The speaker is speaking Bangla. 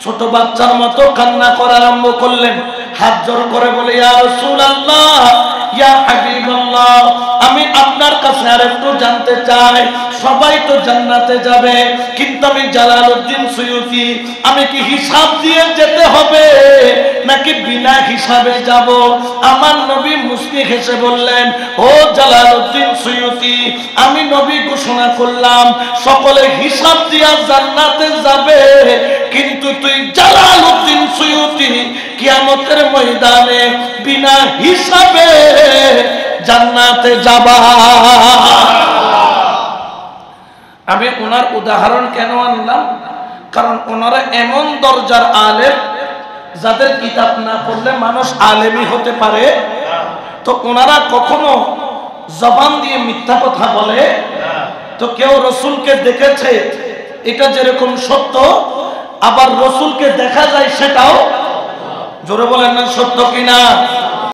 ছোট বাচ্চার মতো কান্না করা আরম্ভ করলেন। হাত জোড় করে বলে, ইয়া রাসূলুল্লাহ, ইয়া হাবিবাল্লাহ, আমি আপনার কাছে আরেকটু জানতে চাই, সবাই তো জান্নাতে যাবে, কিন্তু আমি জালালউদ্দিন সুয়ুতি, আমি কি হিসাব দিয়ে যেতে হবে নাকি বিনা হিসাবে যাব? আমার নবী মুস্কি হেসে বললেন, ও জালালউদ্দিন সুয়ুতি, আমি নবী ঘোষণা করলাম সকলে হিসাব দিয়া জান্নাতে যাবে, কিন্তু তুই জালালউদ্দিন সুয়ুতি কিয়ামতের ময়দানে বিনা হিসাবে জান্নাতে যাবা। আমি ওনার উদাহরণ কেন আনলাম? কারণ ওনারা এমন দরজার আলেম, যাদের কিতাব না পড়লে মানুষ আলেমই হতে পারে। তো ওনারা কখনো জবান দিয়ে মিথ্যা কথা বলে? তো কেউ রসুলকে দেখেছে, এটা যেরকম সত্য, আবার রসুলকে দেখা যায় সেটাও, জোরে বলেন না সত্য কিনা?